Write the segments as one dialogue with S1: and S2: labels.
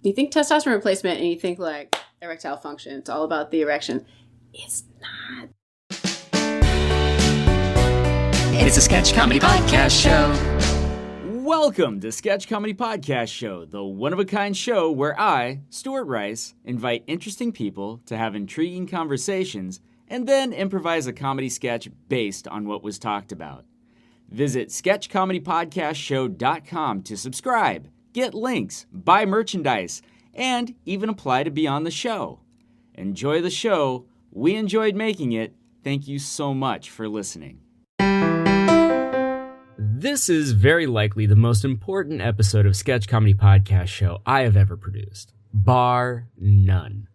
S1: You think testosterone replacement and you think like erectile function. It's all about the erection. It's not.
S2: It's a sketch comedy podcast show.
S3: Welcome to Sketch Comedy Podcast Show, the one-of-a-kind show where I, Stuart Rice, invite interesting people to have intriguing conversations and then improvise a comedy sketch based on what was talked about. Visit sketchcomedypodcastshow.com to subscribe, get links, buy merchandise, and even apply to be on the show. Enjoy the show. We enjoyed making it. Thank you so much for listening. This is very likely the most important episode of Sketch Comedy Podcast Show I have ever produced, bar none.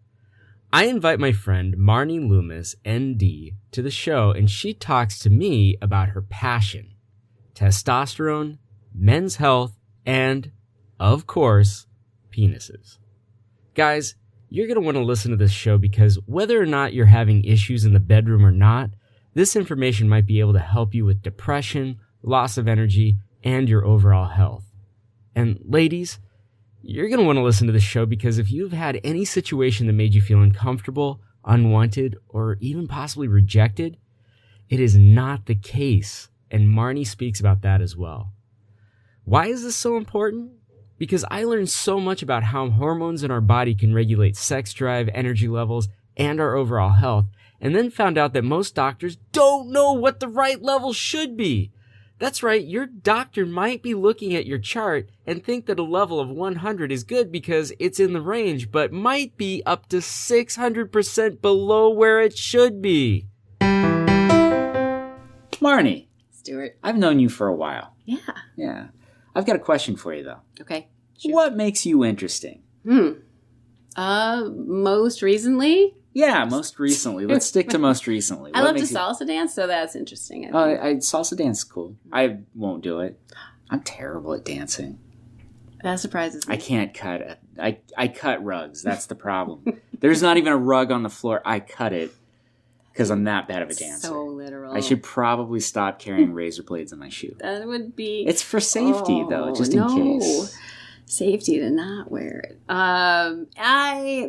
S3: I invite my friend Marnie Loomis ND to the show, and she talks to me about her passion, testosterone, men's health, and, of course, penises. Guys, you're going to want to listen to this show because whether or not you're having issues in the bedroom or not, this information might be able to help you with depression, loss of energy, and your overall health. And ladies, you're going to want to listen to this show because if you've had any situation that made you feel uncomfortable, unwanted, or even possibly rejected, it is not the case, and Marnie speaks about that as well. Why is this so important? Because I learned so much about how hormones in our body can regulate sex drive, energy levels, and our overall health, and then found out that most doctors don't know what the right level should be. That's right, your doctor might be looking at your chart and think that a level of 100 is good because it's in the range, but might be up to 600% below where it should be. Marnie.
S1: Stuart.
S3: I've known you for a while.
S1: Yeah.
S3: Yeah. I've got a question for you, though.
S1: Okay. Sure.
S3: What makes you interesting?
S1: Most recently?
S3: Yeah, most recently. Let's stick to most recently.
S1: I love to salsa dance, so that's interesting.
S3: Salsa dance is cool. I won't do it. I'm terrible at dancing.
S1: That surprises me.
S3: I can't cut. I cut rugs. That's the problem. There's not even a rug on the floor. I cut it because I'm that bad of a dancer.
S1: So literal.
S3: I should probably stop carrying razor blades in my shoe.
S1: That would be...
S3: It's for safety, though, just in case.
S1: Safety to not wear it.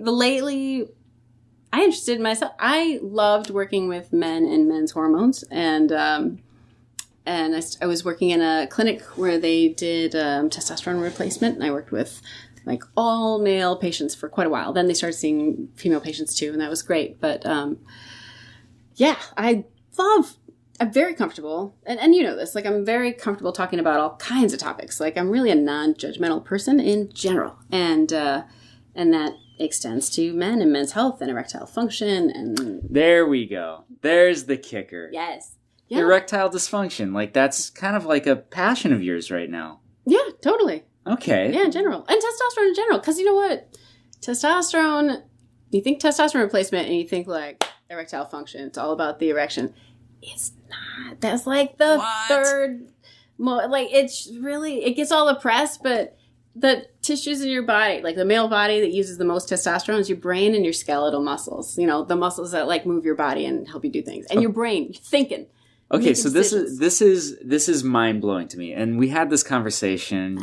S1: Lately... I'm interested in myself. I loved working with men and men's hormones, and I was working in a clinic where they did testosterone replacement, and I worked with like all male patients for quite a while. Then they started seeing female patients too, and that was great. But yeah, I'm very comfortable, and you know this, like I'm very comfortable talking about all kinds of topics. Like I'm really a non-judgmental person in general, and that extends to men and men's health and erectile function. And
S3: there we go. There's the kicker.
S1: Yes. Yeah.
S3: Erectile dysfunction. Like that's kind of like a passion of yours right now.
S1: Yeah, totally.
S3: Okay.
S1: Yeah, in general. And testosterone in general. Because you know what? Testosterone, you think testosterone replacement and you think like erectile function. It's all about the erection. It's not. That's like the third. Like it's really, it gets all the press, but the tissues in your body, like the male body that uses the most testosterone is your brain and your skeletal muscles. You know, the muscles that like move your body and help you do things. And your brain, you're thinking.
S3: Okay, so this is mind blowing to me. And we had this conversation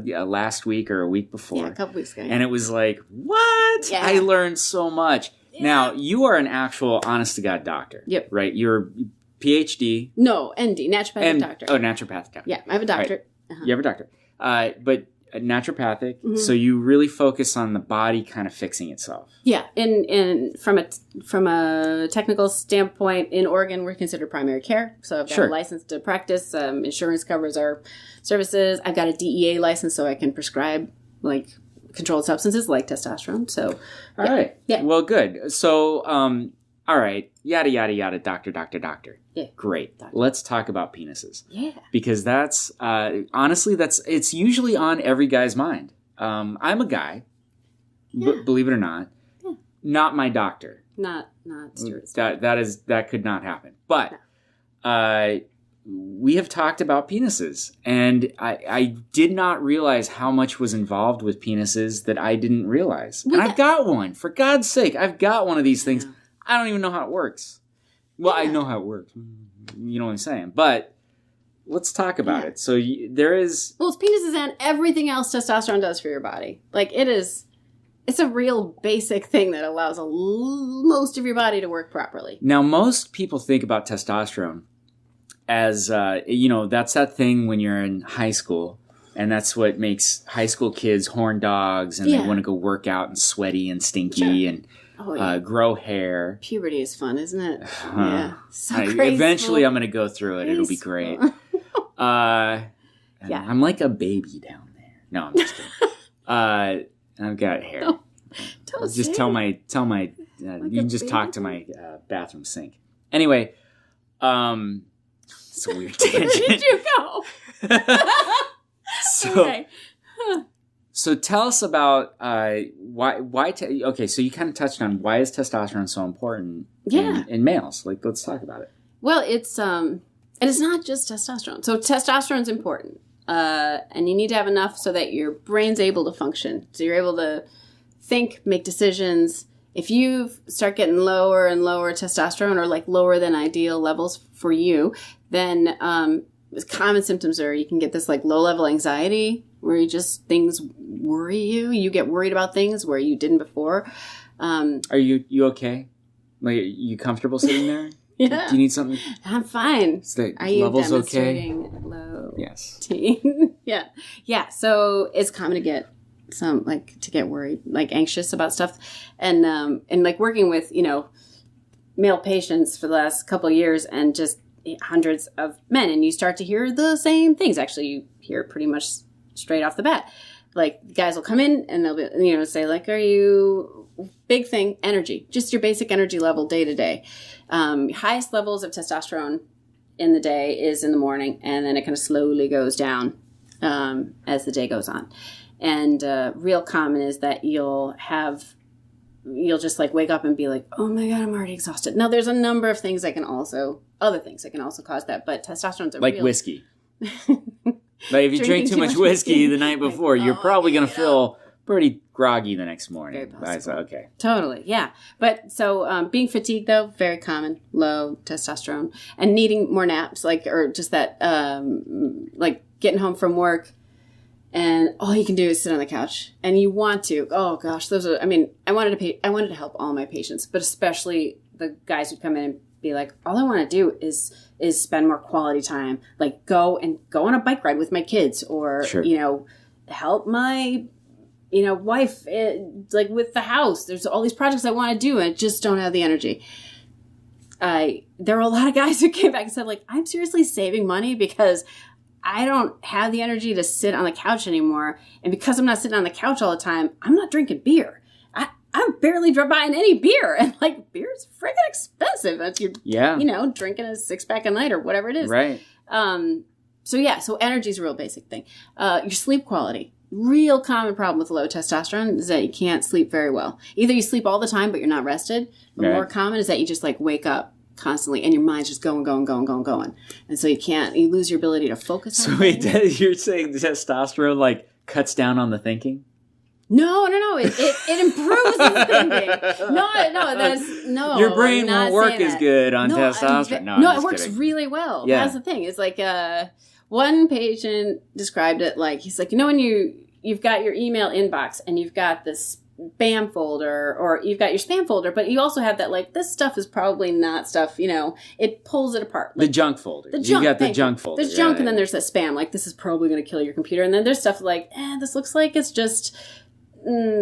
S3: last week or a week before.
S1: Yeah, a couple weeks ago.
S3: And it was like, what?
S1: Yeah.
S3: I learned so much. Yeah. Now, you are an actual honest to God doctor.
S1: Yep.
S3: Right? You're PhD.
S1: No, ND, naturopathic doctor.
S3: Oh, naturopathic doctor.
S1: Yeah, I have a doctorate.
S3: Right. You have a doctorate. But naturopathic, so you really focus on the body kind of fixing itself.
S1: Yeah, and from a technical standpoint, in Oregon, we're considered primary care. So I've got a license to practice. Insurance covers our services. I've got a DEA license, so I can prescribe like controlled substances like testosterone. So,
S3: all right.
S1: Yeah.
S3: Well, good. So, all right. Yada, yada, yada, doctor.
S1: Yeah.
S3: Great. Let's talk about penises.
S1: Yeah.
S3: Because that's, honestly, it's usually on every guy's mind. I'm a guy, believe it or not. Yeah. Not my doctor.
S1: Not Stuart's.
S3: That could not happen. But we have talked about penises, and I did not realize how much was involved with penises that I didn't realize. And I've got one. For God's sake, I've got one of these things. Yeah. I don't even know how it works. Well, I know how it works. You know what I'm saying? But let's talk about it. So there is...
S1: Well, it's penises and everything else testosterone does for your body. Like, it is It's a real basic thing that allows most of your body to work properly.
S3: Now, most people think about testosterone as, that's that thing when you're in high school. And that's what makes high school kids horn dogs. And they want to go work out and sweaty and stinky and grow hair.
S1: Puberty is fun, isn't it? Yeah. So graceful.
S3: Eventually, I'm going to go through it. It'll be great. I'm like a baby down there. No, I'm just kidding. I've got hair. No, don't just tell my. Like you can just talk to my bathroom sink. Anyway, it's a weird tangent.
S1: Where did you go?
S3: So tell us about why. So you kind of touched on why is testosterone so important in males? Like, let's talk about it.
S1: Well, it's and it's not just testosterone. So testosterone's important. And you need to have enough so that your brain's able to function. So you're able to think, make decisions. If you start getting lower and lower testosterone or like lower than ideal levels for you, then common symptoms are you can get this like low level anxiety where you just things worry you. You get worried about things where you didn't before.
S3: Are you okay? Like, are you comfortable sitting there?
S1: Yeah.
S3: Do you need something?
S1: I'm fine.
S3: Are you demonstrating
S1: okay? Low
S3: yes.
S1: T. Yeah. Yeah. So it's common to get get worried, like anxious about stuff. And like working with, male patients for the last couple of years and just hundreds of men. And you start to hear the same things. Actually, you hear pretty much straight off the bat. Like guys will come in and they'll be, say like, are you... Big thing, energy, just your basic energy level day to day. Highest levels of testosterone in the day is in the morning, and then it kind of slowly goes down as the day goes on. And real common is that you'll just like wake up and be like, oh my God, I'm already exhausted. Now there's a number of things that can also cause that, but testosterone's
S3: like whiskey. Like if you drink too much whiskey the night before, you're probably going to feel pretty groggy the next morning.
S1: Very possible.
S3: Okay.
S1: Totally, yeah. But so being fatigued, though, very common, low testosterone. And needing more naps, or just that, like getting home from work and all you can do is sit on the couch. And you want to, oh gosh, I wanted to help all my patients, but especially the guys who'd come in and be like, all I want to do is spend more quality time. Like go on a bike ride with my kids or, help my... wife, like with the house, there's all these projects I want to do and I just don't have the energy. There were a lot of guys who came back and said, like, I'm seriously saving money because I don't have the energy to sit on the couch anymore. And because I'm not sitting on the couch all the time, I'm not drinking beer. I'm barely buying any beer. And like, beer's freaking expensive. That's drinking a 6-pack a night or whatever it is.
S3: Right.
S1: So energy is a real basic thing. Your sleep quality. Real common problem with low testosterone is that you can't sleep very well. Either you sleep all the time, but you're not rested. But more common is that you just like wake up constantly and your mind's just going. And so you lose your ability to focus on things.
S3: So wait, you're saying testosterone like cuts down on the thinking?
S1: No. It improves the thinking. No.
S3: Your brain won't work as good on testosterone.
S1: It works really well.
S3: Yeah.
S1: That's the thing. It's like one patient described it like, he's like, when you've got your email inbox and you've got this spam folder or you've got your spam folder, but you also have that like, this stuff is probably not stuff, it pulls it apart. Like,
S3: the junk folder. You got the junk folder.
S1: There's junk and then there's that spam, like this is probably going to kill your computer. And then there's stuff like, this looks like it's just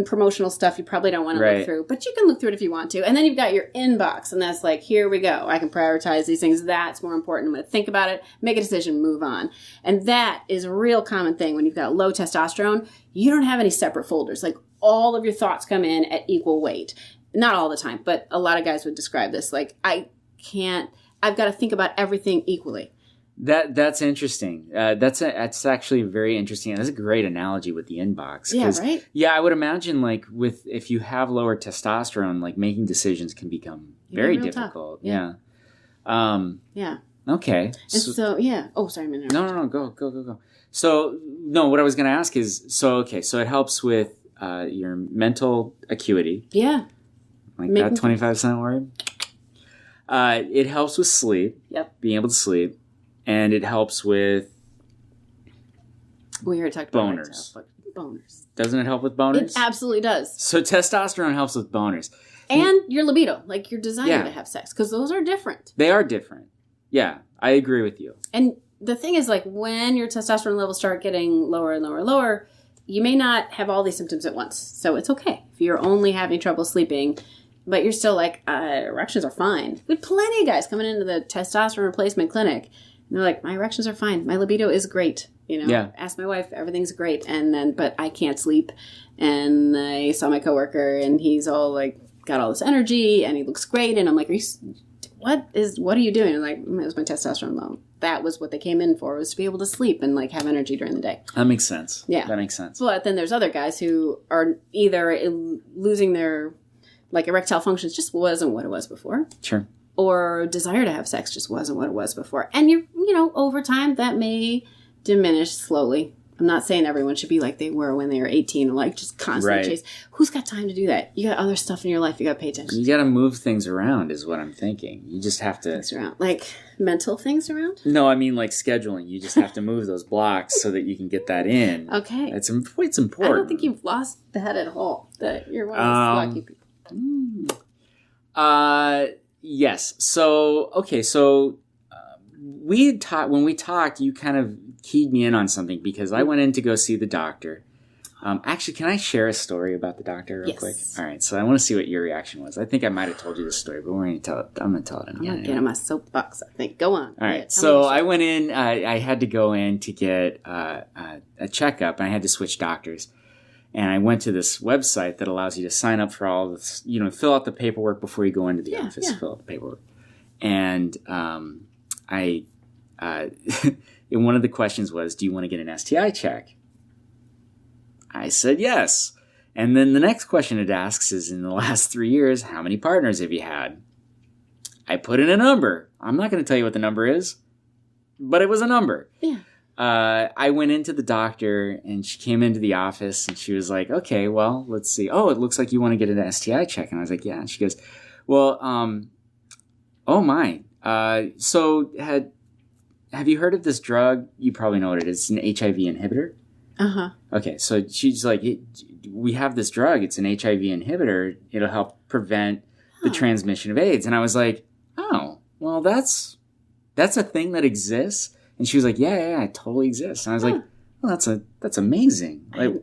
S1: promotional stuff you probably don't want to look through, but you can look through it if you want to. And then you've got your inbox and that's like, here we go. I can prioritize these things. That's more important. I'm going to think about it, make a decision, move on. And that is a real common thing when you've got low testosterone. You don't have any separate folders. Like all of your thoughts come in at equal weight. Not all the time, but a lot of guys would describe this. Like I've got to think about everything equally.
S3: That's interesting. That's actually very interesting. That's a great analogy with the inbox.
S1: Yeah, right?
S3: Yeah, I would imagine like if you have lower testosterone, like making decisions can become very difficult. Tough. Yeah.
S1: Yeah.
S3: Okay.
S1: And so yeah. Oh, sorry.
S3: No. Go. So no, what I was going to ask is, so it helps with your mental acuity.
S1: Yeah.
S3: Like that 25-cent word. It helps with sleep.
S1: Yep.
S3: Being able to sleep. And it helps with
S1: we already talked
S3: boners.
S1: About boners.
S3: Doesn't it help with boners?
S1: It absolutely does.
S3: So testosterone helps with boners.
S1: And your libido, like your desire
S3: Yeah.
S1: to have sex, because those are different.
S3: They are different. Yeah, I agree with you.
S1: And the thing is, like, when your testosterone levels start getting lower and lower and lower, you may not have all these symptoms at once. So it's okay if you're only having trouble sleeping, but you're still like, erections are fine. We had plenty of guys coming into the testosterone replacement clinic, and they're like, my erections are fine. My libido is great. You know,
S3: Yeah.
S1: Ask my wife, everything's great. And then, but I can't sleep. And I saw my coworker, and he's all like, got all this energy, and he looks great. And I'm like, what are you doing? And like, it was my testosterone low. That was what they came in for, was to be able to sleep and like have energy during the day.
S3: That makes sense.
S1: Yeah.
S3: That makes sense.
S1: But then there's other guys who are either losing their like erectile functions just wasn't what it was before.
S3: Sure.
S1: Or desire to have sex just wasn't what it was before. And you know, over time that may diminish slowly. I'm not saying everyone should be like they were when they were 18, like just constantly
S3: Right.
S1: chase. Who's got time to do that? You got other stuff in your life you got to pay attention
S3: You got to move things around is what I'm thinking. You just have to...
S1: things around. Like mental things around?
S3: No, I mean like scheduling. You just have to move those blocks so that you can get that in.
S1: Okay.
S3: It's important.
S1: I don't think you've lost that at all. That you're one of those lucky people.
S3: Yes. So, okay. So we had talked, when we talked, you kind of keyed me in on something because I went in to go see the doctor. Actually, can I share a story about the doctor real quick? All right. So I want to see what your reaction was. I think I might have told you this story, but we're going to tell it. I'm going to tell it
S1: I'm
S3: again.
S1: going to get on my soapbox, I think. Go on.
S3: All right. So I went in, I had to go in to get a checkup, and I had to switch doctors. And I went to this website that allows you to sign up for all this, fill out the paperwork before you go into the office, fill out the paperwork. And and one of the questions was, do you want to get an STI check? I said yes. And then the next question it asks is, in the last 3 years, how many partners have you had? I put in a number. I'm not going to tell you what the number is, but it was a number.
S1: Yeah.
S3: I went into the doctor, and she came into the office, and she was like, okay, well, let's see. Oh, it looks like you want to get an STI check. And I was like, yeah. And she goes, well, oh my. So have you heard of this drug? You probably know what it is. It's an HIV inhibitor.
S1: Uh-huh.
S3: Okay, so she's like, we have this drug. It's an HIV inhibitor. It'll help prevent the transmission of AIDS. And I was like, oh, well, that's a thing that exists. And she was like, yeah, it totally exists. And I was like, well, that's amazing. Like,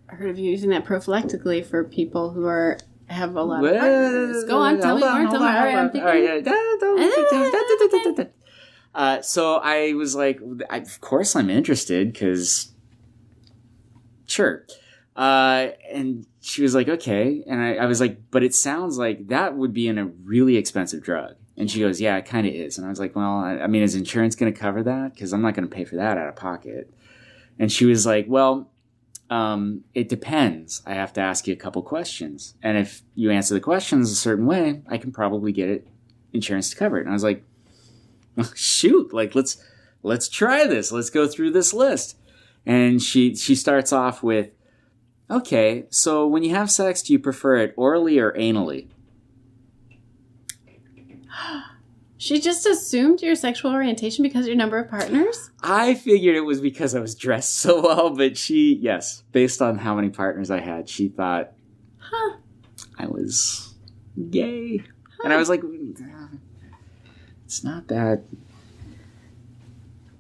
S1: I heard of you using that prophylactically for people who have a lot of partners. Go on, tell me more. All right, I'm thinking.
S3: So I was like, of course I'm interested, because sure. And she was like, okay. And I was like, but it sounds like that would be in a really expensive drug. And she goes, yeah, it kind of is. And I was like, well, I mean, is insurance going to cover that? Because I'm not going to pay for that out of pocket. And she was like, well, it depends. I have to ask you a couple questions. And if you answer the questions a certain way, I can probably get insurance to cover it. And I was like, well, shoot, like, let's try this. Let's go through this list. And she starts off with, okay, so when you have sex, do you prefer it orally or anally?
S1: She just assumed your sexual orientation because of your number of partners?
S3: I figured it was because I was dressed so well, but yes, based on how many partners I had, she thought I was gay. And I was like, it's not that.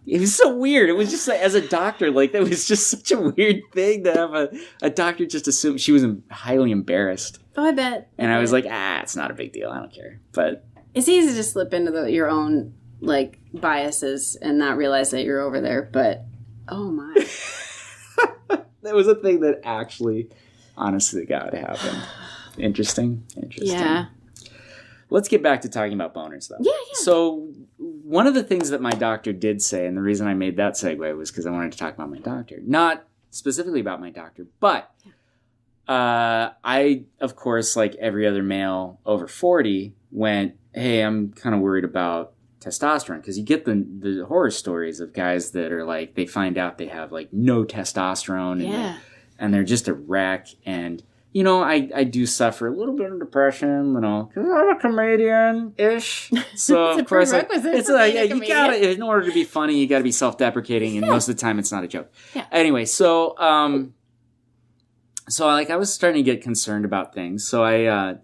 S3: It was so weird. It was just like, as a doctor, like, that was just such a weird thing to have a doctor just assume. She was highly embarrassed.
S1: Oh, I bet.
S3: And I was like, it's not a big deal. I don't care. But
S1: it's easy to slip into your own, like, biases and not realize that you're over there. But, oh my.
S3: that was a thing that actually, honestly, to God, happened. Interesting.
S1: Yeah.
S3: Let's get back to talking about boners, though.
S1: Yeah.
S3: So one of the things that my doctor did say, and the reason I made that segue was because I wanted to talk about my doctor. Not specifically about my doctor, but I, of course, like every other male over 40, went, hey, I'm kind of worried about testosterone. Because you get the horror stories of guys that are like, they find out they have like no testosterone and they're just a wreck. And I do suffer a little bit of depression, because I'm a comedian-ish. So
S1: it's
S3: of course,
S1: it's
S3: like, you gotta, in order to be funny, you gotta be self-deprecating, and most of the time, it's not a joke. Yeah. Anyway, so
S4: So I was starting to get concerned about things. So I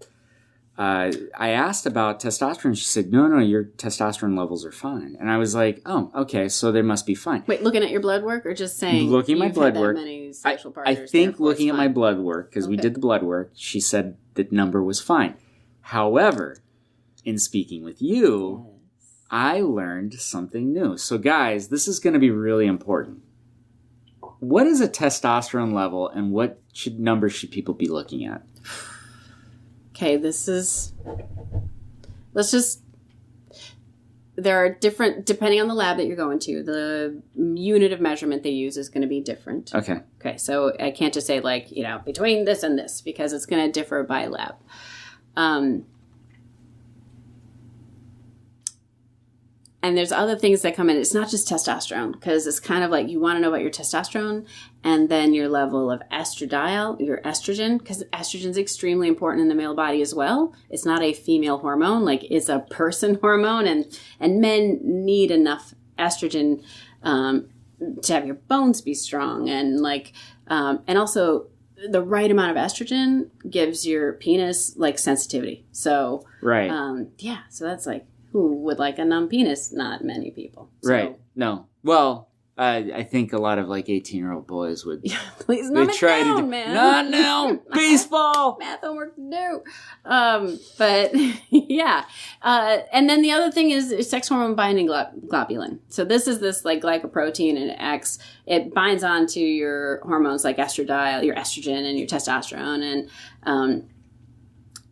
S4: asked about testosterone. She said, no, your testosterone levels are fine. And I was like, oh, okay, so they must be fine.
S1: Wait, looking at your blood work or just saying
S4: looking at my blood work?
S1: Many sexual partners,
S4: I think looking at my blood work, because we did the blood work, she said that number was fine. However, in speaking with you, I learned something new. So guys, this is going to be really important. What is a testosterone level and what numbers should people be looking at?
S1: Okay, there are different, depending on the lab that you're going to, the unit of measurement they use is going to be different.
S4: Okay,
S1: so I can't just say between this and this, because it's going to differ by lab. And there's other things that come in. It's not just testosterone, because it's kind of like you want to know about your testosterone and then your level of estradiol, your estrogen, because estrogen is extremely important in the male body as well. It's not a female hormone, it's a person hormone, and men need enough estrogen to have your bones be strong, and and also the right amount of estrogen gives your penis sensitivity. So
S4: right,
S1: so that's who would like a numb penis? Not many people. So.
S4: Right. No. Well, I think a lot of 18-year-old boys would.
S1: Yeah, please numb it down, man.
S4: Not now. Baseball.
S1: Math homework to do. But yeah. And then the other thing is sex hormone binding globulin. So this is this glycoprotein, and it binds onto your hormones like estradiol, your estrogen, and your testosterone,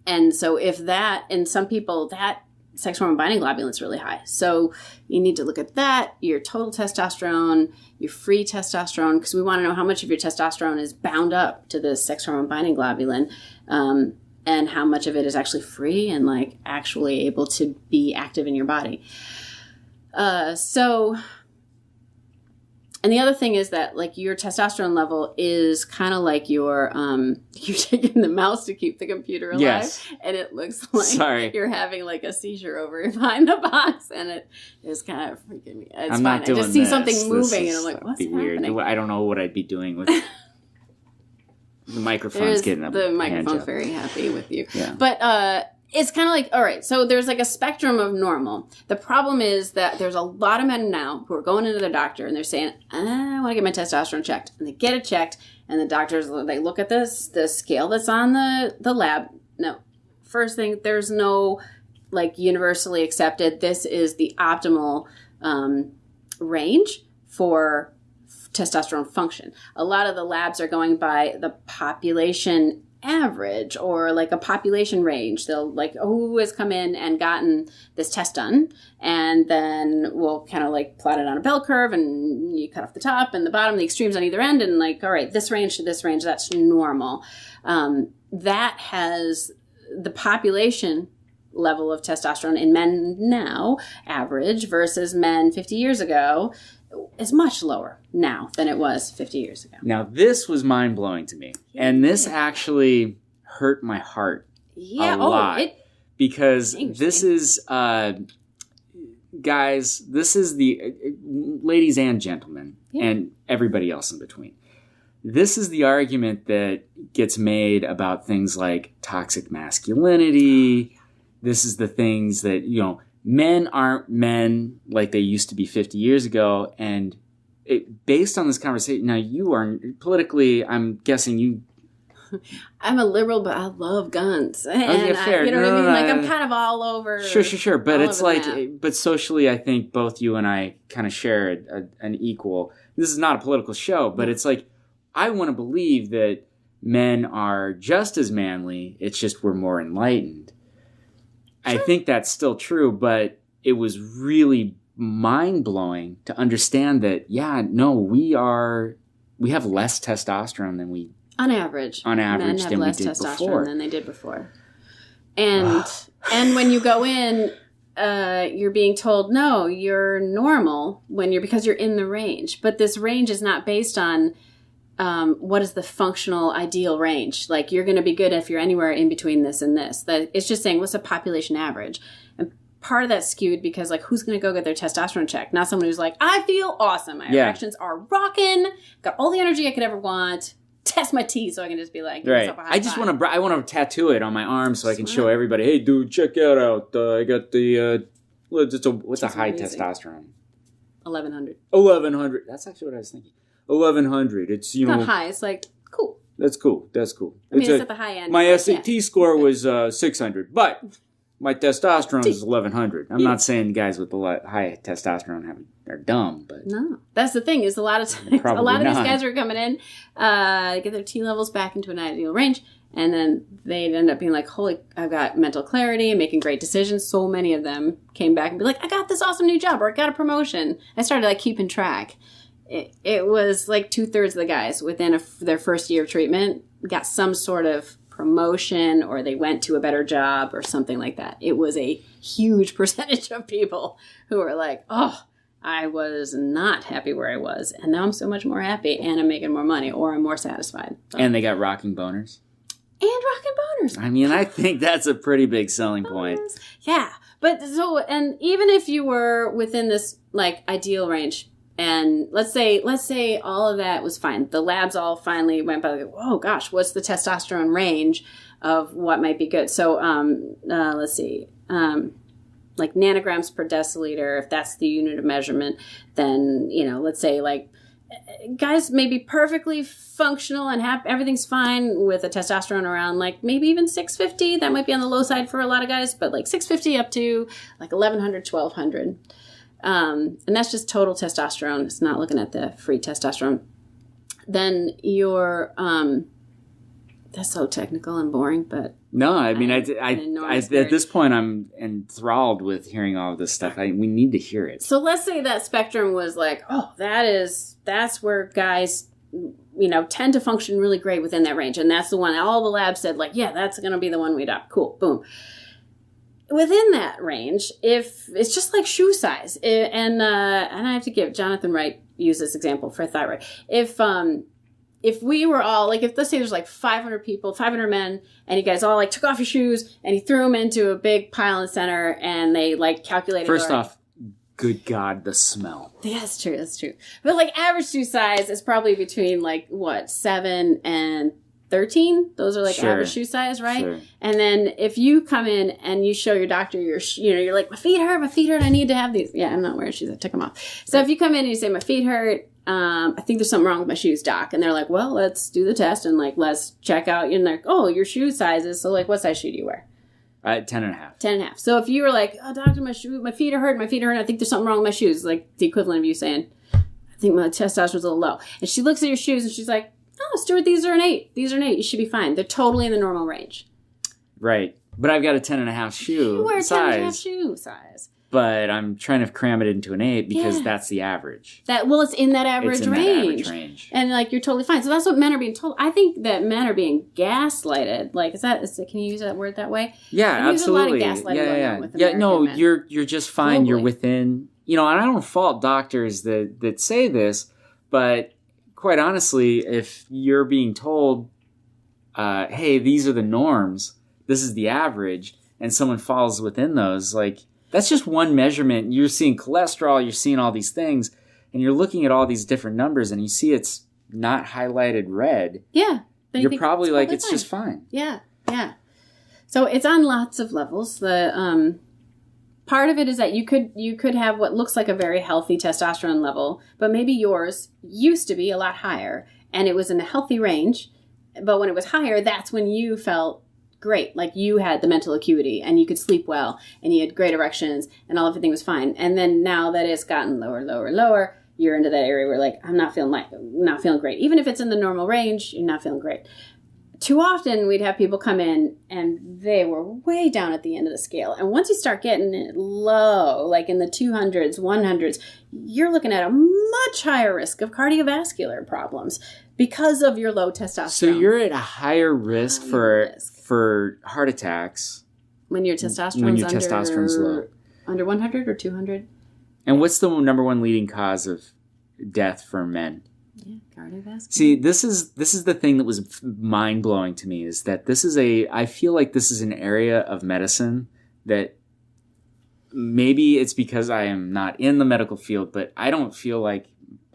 S1: and so if that, in some people that sex hormone binding globulin is really high. So you need to look at that, your total testosterone, your free testosterone, because we want to know how much of your testosterone is bound up to the sex hormone binding globulin, and how much of it is actually free and actually able to be active in your body. And the other thing is that your testosterone level is kind of like you're taking the mouse to keep the computer alive.
S4: Yes.
S1: And it looks like you're having a seizure over behind the box, and it is kind of freaking me. It's
S4: I'm
S1: fine.
S4: not doing
S1: I just see
S4: this.
S1: something moving, and I'm like, what's
S4: weird.
S1: happening?
S4: I don't know what I'd be doing with the microphone's getting up.
S1: The microphone's very happy with you.
S4: Yeah.
S1: But it's kind of all right, so there's a spectrum of normal. The problem is that there's a lot of men now who are going into their doctor and they're saying, I want to get my testosterone checked. And they get it checked, and the doctors, they look at the scale that's on the lab. No, first thing, there's no universally accepted, this is the optimal range for testosterone function. A lot of the labs are going by the population average, or a population range. They'll who has come in and gotten this test done, and then we'll kind of plot it on a bell curve, and you cut off the top and the bottom, the extremes on either end, and all right, this range to this range, that's normal. That has the population level of testosterone in men now, average, versus men 50 years ago, is much lower now than it was 50 years ago.
S4: Now, this was mind-blowing to me. And this actually hurt my heart a lot. Because this is, guys, this is the, ladies and gentlemen, and everybody else in between. This is the argument that gets made about things like toxic masculinity. This is the things that, men aren't men like they used to be 50 years ago. And based on this conversation, now you are politically, I'm guessing you...
S1: I'm a liberal, but I love guns. And
S4: fair.
S1: You know what I mean? I'm kind of all over...
S4: Sure. But it's but socially, I think both you and I kind of share an equal... This is not a political show, but it's I want to believe that men are just as manly. It's just we're more enlightened. I think that's still true, but it was really mind-blowing to understand that, we have less testosterone than we... On average
S1: men have
S4: than
S1: less
S4: we did
S1: testosterone
S4: before.
S1: than they did before. And when you go in, you're being told, no, you're normal because you're in the range. But this range is not based on... what is the functional ideal range? You're going to be good if you're anywhere in between this and this. That it's just saying, what's the population average? And part of that's skewed because, who's going to go get their testosterone checked? Not someone who's I feel awesome. My erections are rocking. Got all the energy I could ever want. test my T so I can just be like, give
S4: Right.
S1: myself a high
S4: I just
S1: five.
S4: want to tattoo it on my arm so I can show everybody, hey, dude, check that out. I got the, what's a high
S1: amazing.
S4: testosterone?
S1: 1100.
S4: 1100. That's actually what I was thinking. 1100. It's,
S1: It's not high. It's like, cool.
S4: That's cool.
S1: I mean, it's at the high end.
S4: My
S1: like,
S4: SAT score was 600, but my testosterone is 1100. I'm not saying guys with high testosterone are dumb, but
S1: no, that's the thing. Is a lot of times, a lot of these guys are coming in, get their T levels back into an ideal range, and then they'd end up being like, "Holy, I've got mental clarity, making great decisions." So many of them came back and be like, "I got this awesome new job, or I got a promotion." I started like keeping track. It was like 2/3 of the guys within their first year of treatment got some sort of promotion, or they went to a better job or something like that. It was a huge percentage of people who were like, "Oh, I was not happy where I was, and now I'm so much more happy, and I'm making more money, or I'm more satisfied." So.
S4: And they got rocking boners.
S1: And rocking boners.
S4: I mean, I think that's a pretty big selling point.
S1: Yeah, but so, and even if you were within this like ideal range, and let's say all of that was fine. The labs all finally went by, like, oh gosh, what's the testosterone range of what might be good? So let's see, like nanograms per deciliter, if that's the unit of measurement, then, let's say like guys may be perfectly functional and everything's fine with a testosterone around like maybe even 650. That might be on the low side for a lot of guys, but like 650 up to like 1100, 1200. And that's just total testosterone. It's not looking at the free testosterone. Then you're, that's so technical and boring, but
S4: no, I mean, I at this point, I'm enthralled with hearing all of this stuff. We need to hear it.
S1: So let's say that spectrum was like, oh, that's where guys, tend to function really great within that range. And that's the one all the labs said, like, yeah, that's going to be the one we adopt. Cool. Boom. Within that range, if it's just like shoe size, and I have to give Jonathan Wright use this example for thyroid. If we were all like, if let's say there's like 500 people, 500 men, and you guys all like took off your shoes and you threw them into a big pile in the center, and they like calculated.
S4: First off, good God, the smell.
S1: Yeah, that's true. But like average shoe size is probably between like what 7 and 13. Those are like average shoe size, right?
S4: Sure.
S1: And then if you come in and you show your doctor you're like, my feet hurt, I need to have these. Yeah, I'm not wearing shoes. I took them off. So if you come in and you say, my feet hurt, I think there's something wrong with my shoes, doc. And they're like, well, let's do the test and like, let's check out. And they're like, oh, your shoe sizes. So like, what size shoe do you wear?
S4: 10.5.
S1: 10.5. So if you were like, oh, doctor, my feet are hurt. I think there's something wrong with my shoes. Like the equivalent of you saying, I think my testosterone's a little low. And she looks at your shoes and she's like, oh, Stuart, these are an 8. These are an 8. You should be fine. They're totally in the normal range.
S4: Right. But I've got a 10.5 shoe
S1: You wear a
S4: size.
S1: 10.5 shoe size.
S4: But I'm trying to cram it into an 8 because that's the average.
S1: It's in that average range. And like you're totally fine. So that's what men are being told. I think that men are being gaslighted. Like can you use that word that way?
S4: Yeah, absolutely.
S1: There's a lot of gaslighting going on with
S4: American men. You're just fine.
S1: Globally.
S4: You're within, and I don't fault doctors that say this, but quite honestly, if you're being told, hey, these are the norms, this is the average, and someone falls within those, like, that's just one measurement. You're seeing cholesterol, you're seeing all these things, and you're looking at all these different numbers, and you see it's not highlighted red.
S1: Yeah.
S4: You're probably like, it's just fine.
S1: Yeah. So it's on lots of levels. The part of it is that you could have what looks like a very healthy testosterone level, but maybe yours used to be a lot higher, and it was in a healthy range. But when it was higher, that's when you felt great. Like you had the mental acuity and you could sleep well and you had great erections and everything was fine. And then now that it's gotten lower, you're into that area where like, I'm not feeling great. Even if it's in the normal range, you're not feeling great. Too often we'd have people come in and they were way down at the end of the scale. And once you start getting it low, like in the 200s, 100s, you're looking at a much higher risk of cardiovascular problems because of your low testosterone.
S4: So you're at a higher risk for heart attacks
S1: when your testosterone's
S4: low.
S1: Under 100 or 200.
S4: And what's the number one leading cause of death for men?
S1: Yeah, cardiovascular.
S4: See, this is the thing that was mind-blowing to me, is that I feel like this is an area of medicine that maybe it's because I am not in the medical field, but I don't feel like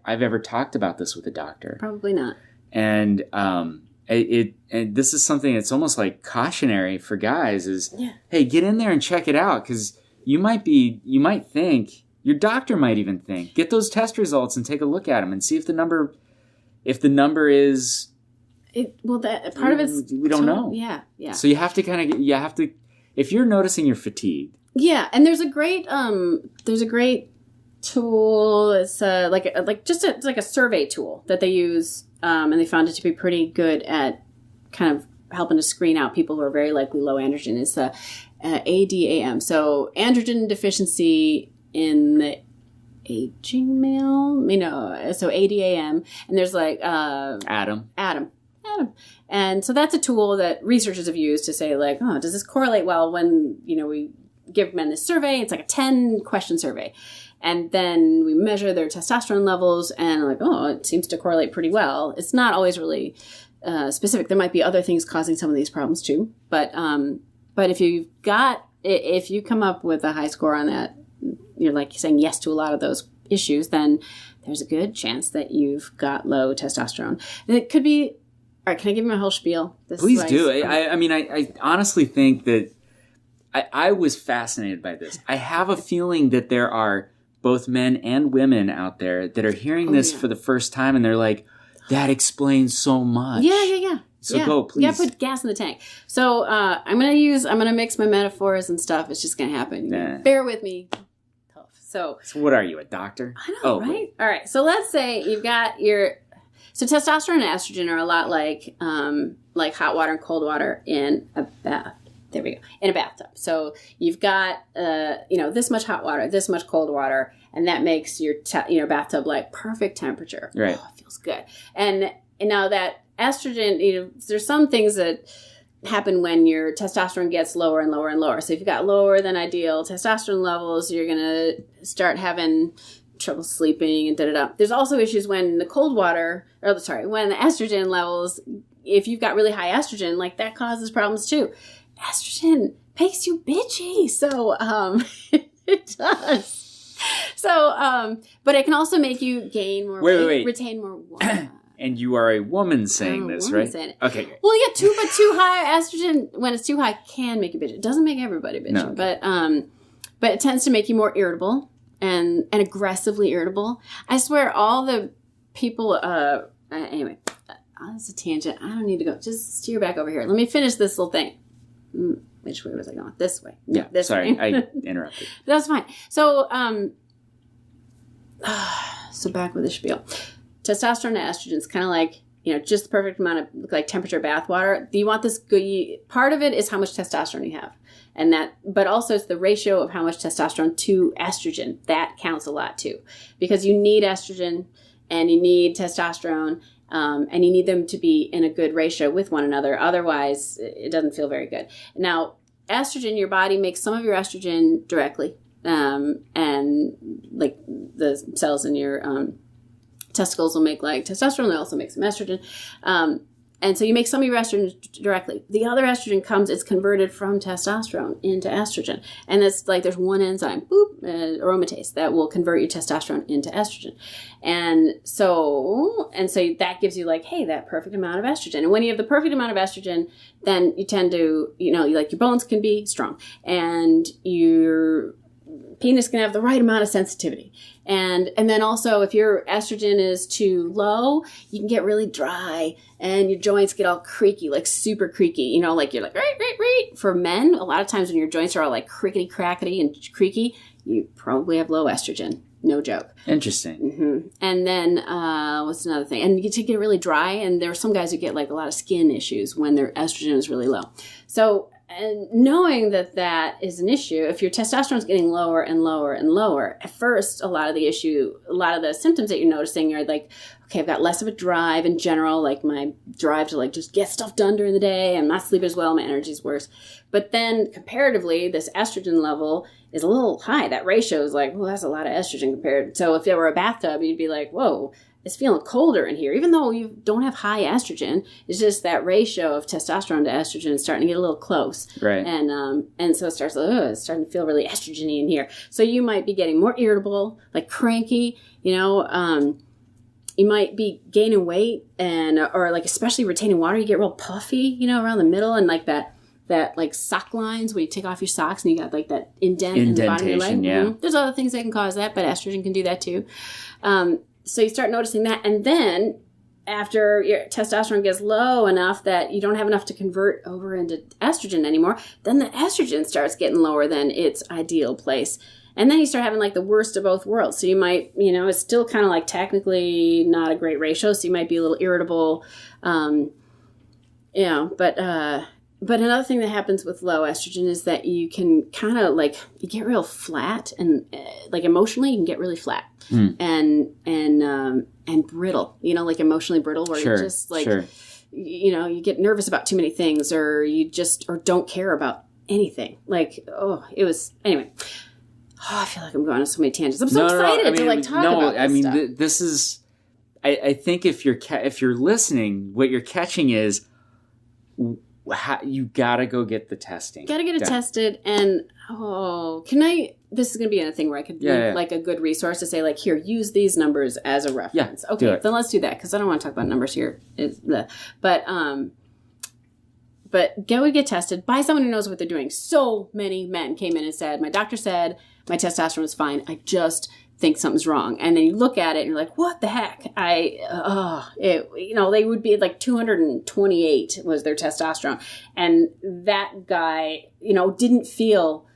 S4: I've ever talked about this with a doctor.
S1: Probably not.
S4: And and this is something that's almost like cautionary for guys is, hey, get in there and check it out, because you might think, your doctor might even think, get those test results and take a look at them and see if the number is.
S1: That part of it's
S4: we don't know.
S1: Yeah.
S4: So you have to if you're noticing you're fatigued.
S1: Yeah, and there's a great tool. It's like a survey tool that they use, and they found it to be pretty good at kind of helping to screen out people who are very likely low androgen. It's the ADAM, so androgen deficiency in the aging male. So ADAM, and there's like
S4: Adam.
S1: And so that's a tool that researchers have used to say, like, oh, does this correlate well when, we give men this survey? It's like a 10-question survey. And then we measure their testosterone levels and like, oh, it seems to correlate pretty well. It's not always really specific. There might be other things causing some of these problems too. But if you come up with a high score on that, you're like saying yes to a lot of those issues, then there's a good chance that you've got low testosterone. And it could be. All right, can I give you my whole spiel?
S4: Please do. I honestly think that I was fascinated by this. I have a feeling that there are both men and women out there that are hearing this for the first time, and they're like, that explains so much.
S1: Yeah.
S4: So go, please.
S1: Yeah, put gas in the tank. So I'm going to mix my metaphors and stuff. It's just going to happen. Bear with me. Tough. So
S4: what are you, a doctor?
S1: I know, right? All right. So let's say you've got So testosterone and estrogen are a lot like hot water and cold water in a bath. There we go. In a bathtub. So you've got this much hot water, this much cold water, and that makes your bathtub like perfect temperature.
S4: Right.
S1: Oh, it feels good. And now that estrogen, there's some things that happen when your testosterone gets lower and lower and lower. So if you've got lower than ideal testosterone levels, you're going to start having trouble sleeping and da-da-da. There's also issues when the when the estrogen levels, if you've got really high estrogen, like that causes problems too. Estrogen makes you bitchy. So, it does. So, but it can also make you gain more weight, retain more water.
S4: And you are a woman saying this, right?
S1: Saying it.
S4: Okay.
S1: Well, yeah, too high estrogen, when it's too high, can make you bitchy. It doesn't make everybody bitchy,
S4: No.
S1: But it tends to make you more irritable. And aggressively irritable. I swear, all the people. Anyway, that's a tangent. I don't need to go. Just steer back over here. Let me finish this little thing. Which way was I going? This way.
S4: Yeah.
S1: This
S4: sorry,
S1: way.
S4: I interrupted.
S1: That's fine. So, so back with the spiel. Testosterone and estrogen is kind of like just the perfect amount of like temperature bath water. You want this good. Part of it is how much testosterone you have. But also it's the ratio of how much testosterone to estrogen. That counts a lot too, because you need estrogen and you need testosterone, and you need them to be in a good ratio with one another. Otherwise, it doesn't feel very good. Now, estrogen, your body makes some of your estrogen directly, and like the cells in your testicles will make like testosterone. They also make some estrogen. And so you make some of your estrogen directly. The other estrogen it's converted from testosterone into estrogen. And it's like there's one enzyme, aromatase, that will convert your testosterone into estrogen. And so that gives you like, hey, that perfect amount of estrogen. And when you have the perfect amount of estrogen, then you tend to, like your bones can be strong. And your penis can have the right amount of sensitivity. And then also if your estrogen is too low, you can get really dry and your joints get all creaky, like super creaky, like you're like, right. For men, a lot of times when your joints are all like crickety crackety and creaky, you probably have low estrogen. No joke.
S4: Interesting.
S1: Mm-hmm. And then what's another thing? And you get really dry, and there are some guys who get like a lot of skin issues when their estrogen is really low. So, and knowing that is an issue, if your testosterone is getting lower and lower and lower, at first, a lot of the symptoms that you're noticing are like, okay, I've got less of a drive in general, like my drive to like just get stuff done during the day. I'm not sleeping as well. My energy's worse. But then comparatively, this estrogen level is a little high. That ratio is like, well, that's a lot of estrogen compared. So if there were a bathtub, you'd be like, whoa, it's feeling colder in here, even though you don't have high estrogen. It's just that ratio of testosterone to estrogen is starting to get a little close.
S4: Right.
S1: And so it's starting to feel really estrogeny in here. So you might be getting more irritable, like cranky, you might be gaining weight or like especially retaining water. You get real puffy, around the middle, and like that like sock lines when you take off your socks and you got like that indent in the bottom of your leg.
S4: Yeah.
S1: There's other things that can cause that, but estrogen can do that too. So you start noticing that, and then after your testosterone gets low enough that you don't have enough to convert over into estrogen anymore, then the estrogen starts getting lower than its ideal place. And then you start having like the worst of both worlds. So you might, it's still kind of like technically not a great ratio. So you might be a little irritable, but another thing that happens with low estrogen is that you can kind of like, you get real flat and like emotionally you can get really flat and brittle, like emotionally brittle where you're just like, you get nervous about too many things or you just, or don't care about anything. Like, anyway. Oh, I feel like I'm going on so many tangents. I'm so excited to like talk about this stuff.
S4: This is. I think if you're listening, what you're catching is you gotta go get the testing.
S1: Gotta get it tested, and can I? This is gonna be a thing where I could link like a good resource to say like, here, use these numbers as a reference.
S4: Yeah,
S1: okay, then let's do that because I don't want to talk about numbers here. But go and get tested by someone who knows what they're doing. So many men came in and said, my doctor said my testosterone is fine. I just think something's wrong. And then you look at it and you're like, what the heck? They would be like 228 was their testosterone. And that guy, didn't feel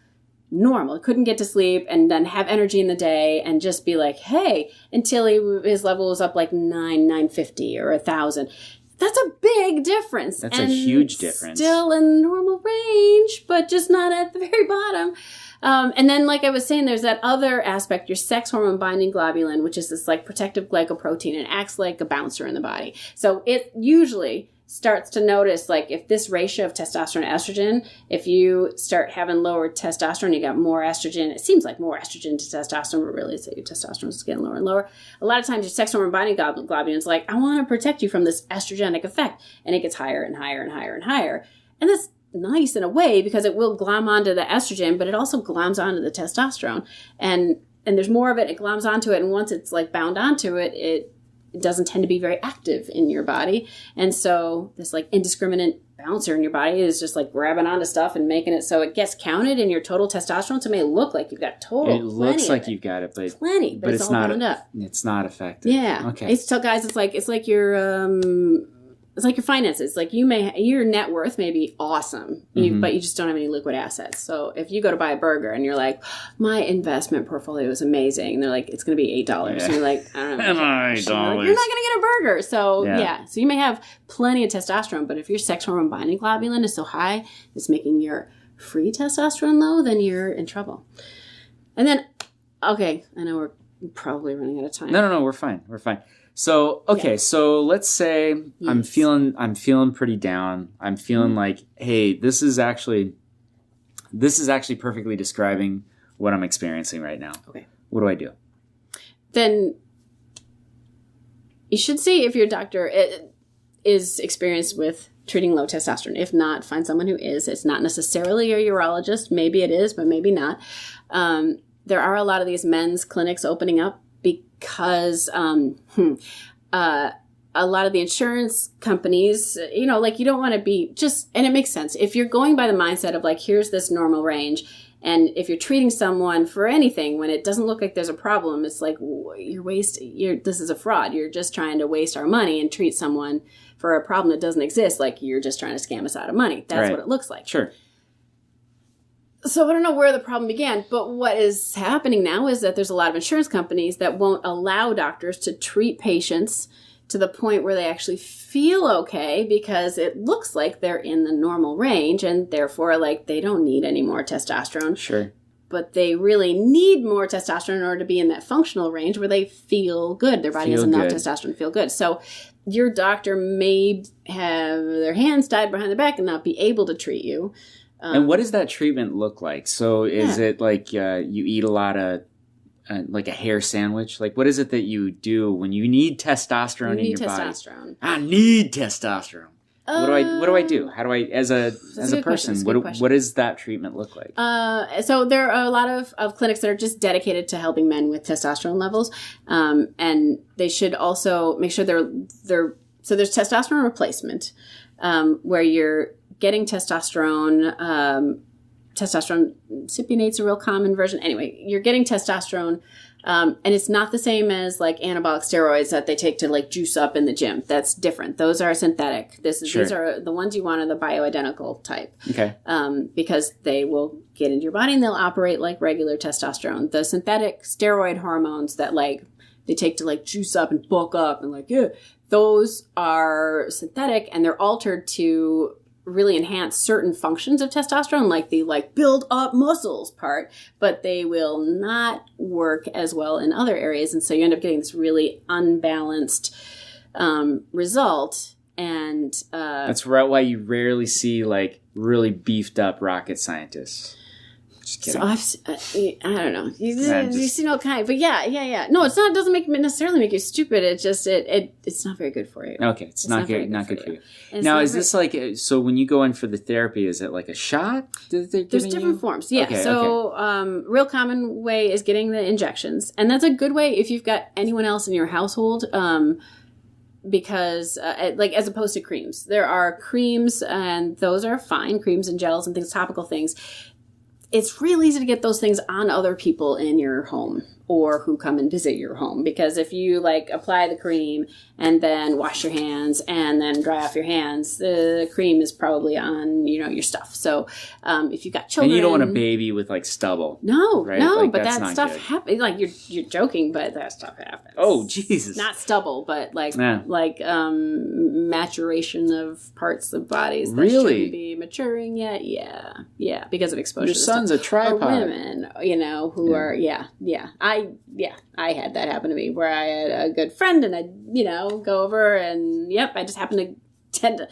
S1: normal. Couldn't get to sleep and then have energy in the day and just be like, hey, until his level was up like 950 or 1,000. That's a big difference.
S4: That's a huge difference.
S1: Still in normal range, but just not at the very bottom. And then, like I was saying, there's that other aspect, your sex hormone binding globulin, which is this like protective glycoprotein and acts like a bouncer in the body. So it usually starts to notice, like if this ratio of testosterone to estrogen, if you start having lower testosterone, you got more estrogen. It seems like more estrogen to testosterone, but really it's that your testosterone is getting lower and lower. A lot of times your sex hormone binding globulin is like, I want to protect you from this estrogenic effect. And it gets higher and higher and higher and higher. And that's nice in a way because it will glom onto the estrogen, but it also gloms onto the testosterone. And there's more of it, it gloms onto it. And once it's like bound onto it, it doesn't tend to be very active in your body. And so this like indiscriminate bouncer in your body is just like grabbing onto stuff and making it so it gets counted in your total testosterone. So it may look like you've got total.
S4: It looks like you've got it, but
S1: plenty, but it's all
S4: not
S1: bound up.
S4: It's not effective.
S1: Yeah.
S4: Okay.
S1: I used to tell guys it's like your finances. Like your net worth may be awesome, but you just don't have any liquid assets. So if you go to buy a burger and you're like, my investment portfolio is amazing, and they're like, it's going to be $8, and you're like, I don't know,
S4: $8.
S1: You're not going to get a burger. So so you may have plenty of testosterone, but if your sex hormone binding globulin is so high, it's making your free testosterone low, then you're in trouble. And then, okay, I know we're probably running out of time.
S4: No, we're fine. So, okay, so let's say I'm feeling pretty down. I'm feeling like, hey, this is actually perfectly describing what I'm experiencing right now.
S1: Okay.
S4: What do I do? Then
S1: you should see if your doctor is experienced with treating low testosterone. If not, find someone who is. It's not necessarily a urologist. Maybe it is, but maybe not. There are a lot of these men's clinics opening up because a lot of the insurance companies, like you don't want to be and it makes sense. If you're going by the mindset of like, here's this normal range, and if you're treating someone for anything when it doesn't look like there's a problem, it's like this is a fraud. You're just trying to waste our money and treat someone for a problem that doesn't exist. Like you're just trying to scam us out of money. That's what it looks like.
S4: Sure.
S1: So I don't know where the problem began, but what is happening now is that there's a lot of insurance companies that won't allow doctors to treat patients to the point where they actually feel okay because it looks like they're in the normal range and therefore like they don't need any more testosterone.
S4: Sure.
S1: But they really need more testosterone in order to be in that functional range where they feel good. Their body has enough testosterone to feel good. So your doctor may have their hands tied behind their back and not be able to treat you.
S4: And what does that treatment look like? So is it like you eat a lot of, like a hair sandwich? Like what is it that you do when you need testosterone in your body?
S1: Testosterone.
S4: I need testosterone. What do I do? How do I, as a person, what does that treatment look like?
S1: So there are a lot of clinics that are just dedicated to helping men with testosterone levels. And they should also make sure so there's testosterone replacement, where you're getting testosterone. Testosterone cypionate's a real common version. Anyway, you're getting testosterone. And it's not the same as like anabolic steroids that they take to like juice up in the gym. That's different. Those are synthetic. These are the ones you want are the bioidentical type.
S4: Okay.
S1: Because they will get into your body and they'll operate like regular testosterone. The synthetic steroid hormones that like they take to like juice up and bulk up and like, those are synthetic and they're altered to really enhance certain functions of testosterone, like the like build up muscles part, but they will not work as well in other areas. And so you end up getting this really unbalanced result. And
S4: that's why you rarely see like really beefed up rocket scientists. Just kidding.
S1: So I don't know. You see all kind, but yeah. No, it's not. It doesn't necessarily make you stupid. It's just it's not very good for you.
S4: Okay, it's not good for you. Now, is this like so? When you go in for the therapy, is it like a shot?
S1: There's different forms. Yeah. Okay, so, real common way is getting the injections, and that's a good way if you've got anyone else in your household. Because like as opposed to creams, there are creams, and those are fine. Creams and gels and things, topical things. It's real easy to get those things on other people in your home or who come and visit your home. Because if you like apply the cream and then wash your hands and then dry off your hands, the cream is probably on, your stuff. So if you've got children.
S4: And you don't want a baby with like stubble.
S1: No,
S4: right?
S1: No,
S4: like,
S1: but that stuff happens. Like you're joking, but that stuff happens.
S4: Oh, Jesus.
S1: Not stubble, but like maturation of parts of bodies that shouldn't be maturing yet. Yeah, because of exposure.
S4: Your son's a tripod.
S1: Or women, who are, I had that happen to me where I had a good friend and I'd, go over and, I just happened to tend to,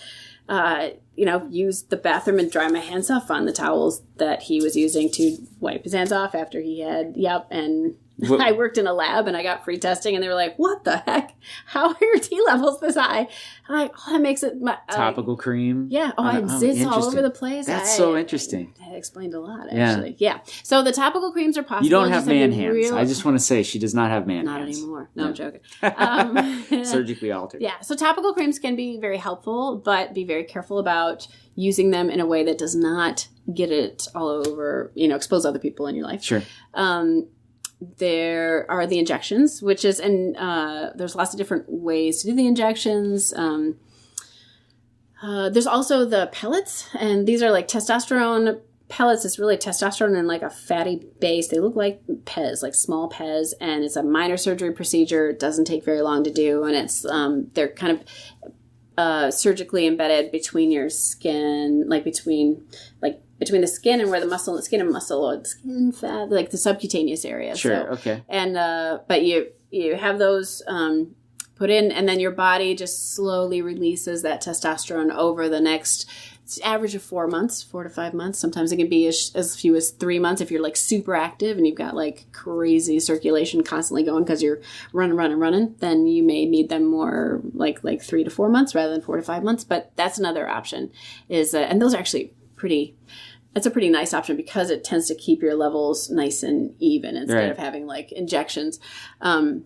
S1: use the bathroom and dry my hands off on the towels that he was using to wipe his hands off after he had, and I worked in a lab and I got free testing and they were like, what the heck? How are your T levels this high? I'm like, that makes it...
S4: Topical cream?
S1: Yeah. I had zits all over the place.
S4: That's so interesting.
S1: That explained a lot, actually. Yeah. So the topical creams are possible.
S4: You don't have man hands. I just want to say she does not have man
S1: hands. Not anymore. No, I'm joking.
S4: Surgically altered.
S1: Yeah. So topical creams can be very helpful, but be very careful about using them in a way that does not get it all over, expose other people in your life.
S4: Sure.
S1: There are the injections, which is, and there's lots of different ways to do the injections. There's also the pellets, and these are like testosterone pellets. It's really testosterone in like a fatty base. They look like Pez, like small Pez, and it's a minor surgery procedure. It doesn't take very long to do, and it's they're kind of surgically embedded between your skin, like between the skin and where the skin and muscle, or the skin fat, like the subcutaneous area.
S4: Sure. So, okay.
S1: And but you have those put in, and then your body just slowly releases that testosterone over the next average of 4 months, 4 to 5 months. Sometimes it can be as few as 3 months if you're like super active and you've got like crazy circulation constantly going because you're running. Then you may need them more like 3 to 4 months rather than 4 to 5 months. But that's another option. And those are actually it's a pretty nice option because it tends to keep your levels nice and even instead of having like injections. And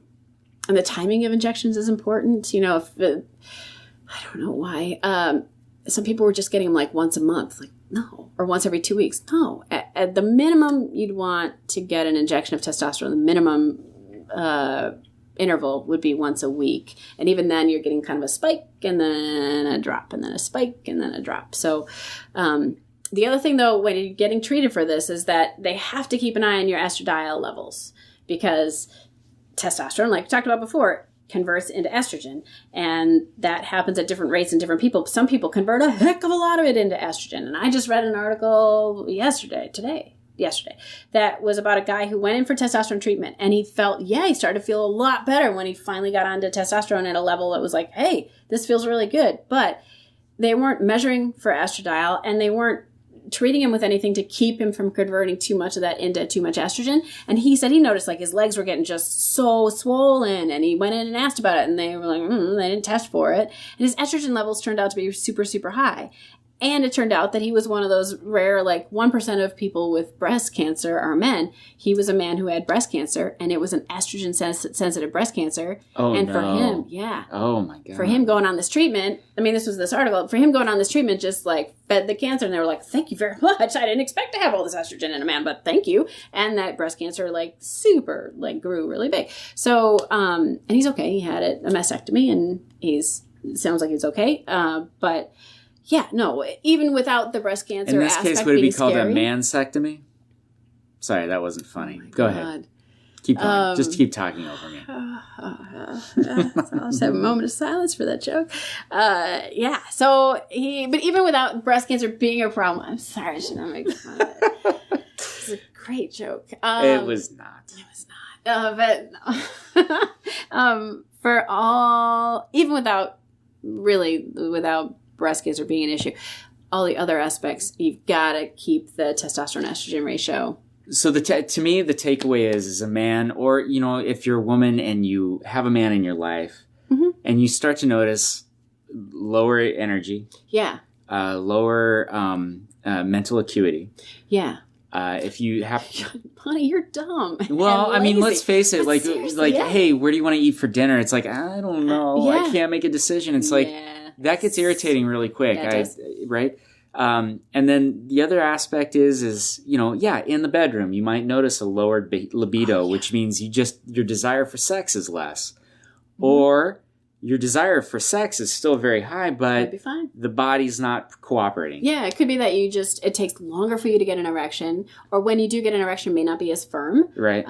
S1: the timing of injections is important. I don't know why. Some people were just getting them like once a month, like no, or once every 2 weeks. No, at the minimum you'd want to get an injection of testosterone. The minimum interval would be once a week. And even then you're getting kind of a spike and then a drop and then a spike and then a drop. So, the other thing though, when you're getting treated for this is that they have to keep an eye on your estradiol levels because testosterone, like we talked about before, converts into estrogen. And that happens at different rates in different people. Some people convert a heck of a lot of it into estrogen. And I just read an article yesterday, that was about a guy who went in for testosterone treatment and he started to feel a lot better when he finally got onto testosterone at a level that was like, hey, this feels really good. But they weren't measuring for estradiol and they weren't treating him with anything to keep him from converting too much of that into too much estrogen. And he said he noticed like his legs were getting just so swollen, and he went in and asked about it, and they were like, they didn't test for it. And his estrogen levels turned out to be super, super high. And it turned out that he was one of those rare, like 1% of people with breast cancer are men. He was a man who had breast cancer, and it was an estrogen sensitive breast cancer.
S4: Oh,
S1: and
S4: no.
S1: for him, yeah.
S4: Oh my God.
S1: For him going on this treatment, I mean, this was this article, for him going on this treatment just like fed the cancer, and they were like, thank you very much. I didn't expect to have all this estrogen in a man, but thank you. And that breast cancer like super like grew really big. So, and he's okay. He had a mastectomy, and sounds like he's okay. But yeah, no, even without the breast cancer
S4: in this
S1: aspect
S4: case, would it be
S1: being
S4: called
S1: scary,
S4: a mansectomy? Sorry, that wasn't funny. Go ahead. Keep going. Just keep talking over me.
S1: I'll just have a moment of silence for that joke. Yeah, so but even without breast cancer being a problem, I'm sorry, I should not make fun of it. It's a great joke.
S4: It was not.
S1: It was not. For all, even without breast cancer being an issue, all the other aspects, you've got to keep the testosterone estrogen ratio.
S4: So to me, the takeaway is a man, or, if you're a woman and you have a man in your life, and you start to notice lower energy, lower mental acuity.
S1: Yeah.
S4: If you have,
S1: honey, you're dumb.
S4: Well, I mean, let's face it.
S1: But
S4: Hey, where do you want to eat for dinner? It's like, I don't know.
S1: Yeah.
S4: I can't make a decision. It's like that gets irritating really quick. Right. And then the other aspect is in the bedroom, you might notice a lowered libido, which means your desire for sex is less, or your desire for sex is still very high, but the body's not cooperating.
S1: Yeah, it could be that it takes longer for you to get an erection, or when you do get an erection, it may not be as firm.
S4: Right.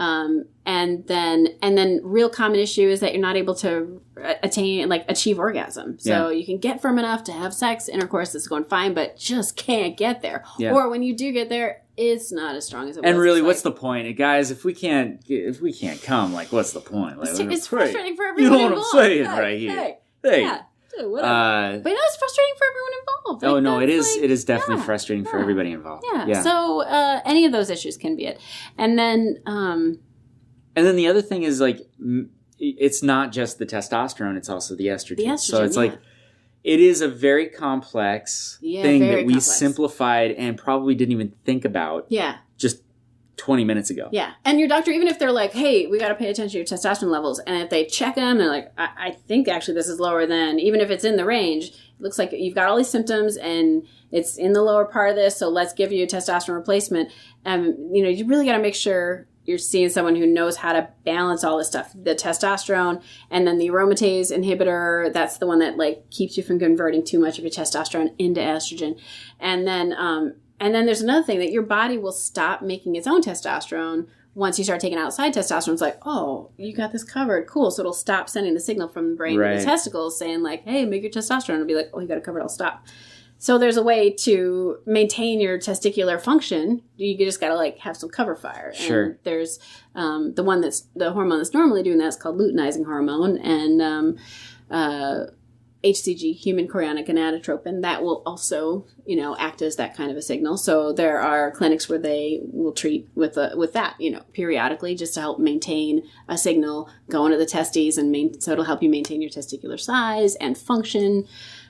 S1: And then real common issue is that you're not able to achieve orgasm. So you can get firm enough to have sex, intercourse is going fine, but just can't get there. Yeah. Or when you do get there, it's not as strong as it was.
S4: And really, what's the point, guys? If we can't come, what's the point?
S1: It's frustrating for everyone involved.
S4: You know what I'm saying right here? Hey.
S1: Yeah. Whatever. But it's frustrating for everyone involved.
S4: Oh no, it is. It is definitely frustrating for everybody involved.
S1: Yeah. So any of those issues can be it, and then
S4: the other thing is it's not just the testosterone; it's also the estrogen. So it's it is a very complex thing that we simplified and probably didn't even think about.
S1: Yeah. Just
S4: 20 minutes ago.
S1: Yeah. And your doctor, even if they're like, hey, we got to pay attention to your testosterone levels, and if they check them, they're like, I think actually this is lower than, even if it's in the range, it looks like you've got all these symptoms and it's in the lower part of this, so let's give you a testosterone replacement. You really got to make sure you're seeing someone who knows how to balance all this stuff. The testosterone, and then the aromatase inhibitor, that's the one that keeps you from converting too much of your testosterone into estrogen. And then there's another thing, that your body will stop making its own testosterone once you start taking outside testosterone. It's like, oh, you got this covered. Cool. So it'll stop sending the signal from the brain to the testicles saying hey, make your testosterone. It'll be like, oh, you got it covered. I'll stop. So there's a way to maintain your testicular function. You just got to have some cover fire.
S4: Sure.
S1: And there's the hormone that's normally doing that is called luteinizing hormone, and HCG, human chorionic gonadotropin, that will also, act as that kind of a signal. So there are clinics where they will treat with that, periodically, just to help maintain a signal going to the testes, and so it'll help you maintain your testicular size and function.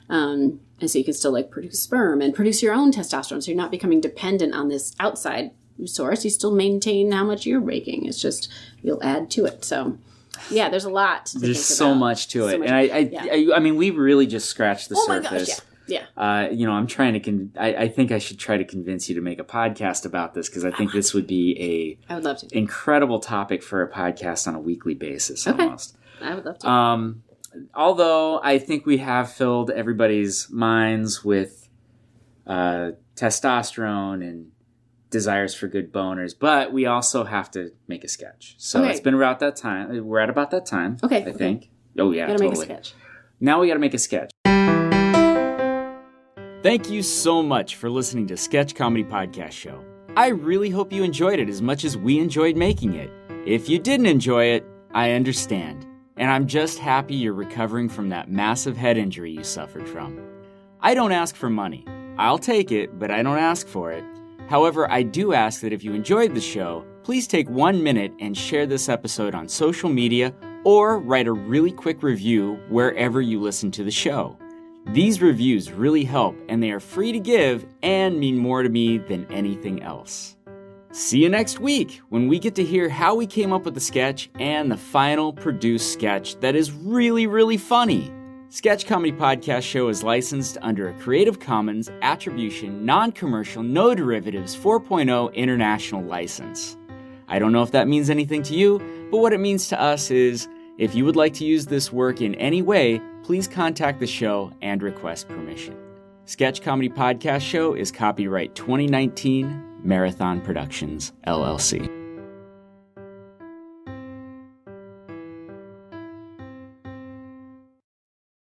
S1: And so you can still produce sperm and produce your own testosterone. So you're not becoming dependent on this outside source. You still maintain how much you're making. It's just, you'll add to it. So yeah, there's a lot.
S4: There's so much to it. And I mean, we really just scratched the surface.
S1: My gosh, yeah.
S4: I'm trying to, I think I should try to convince you to make a podcast about this, because I think this would be
S1: I would love to.
S4: Incredible topic for a podcast on a weekly basis almost.
S1: I would love to.
S4: Although I think we have filled everybody's minds with testosterone and desires for good boners, but we also have to make a sketch. So it's been about that time. We're at about that time. Okay. I think. Oh yeah,
S1: gotta make a sketch.
S4: Now we gotta make a sketch.
S3: Thank you so much for listening to Sketch Comedy Podcast Show. I really hope you enjoyed it as much as we enjoyed making it. If you didn't enjoy it, I understand. And I'm just happy you're recovering from that massive head injury you suffered from. I don't ask for money. I'll take it, but I don't ask for it. However, I do ask that if you enjoyed the show, please take 1 minute and share this episode on social media or write a really quick review wherever you listen to the show. These reviews really help, and they are free to give and mean more to me than anything else. See you next week when we get to hear how we came up with the sketch and the final produced sketch that is really, really funny. Sketch Comedy Podcast Show is licensed under a Creative Commons Attribution, Non-Commercial, No Derivatives 4.0 International License. I don't know if that means anything to you, but what it means to us is, if you would like to use this work in any way, please contact the show and request permission. Sketch Comedy Podcast Show is copyright 2019, Marathon Productions, LLC.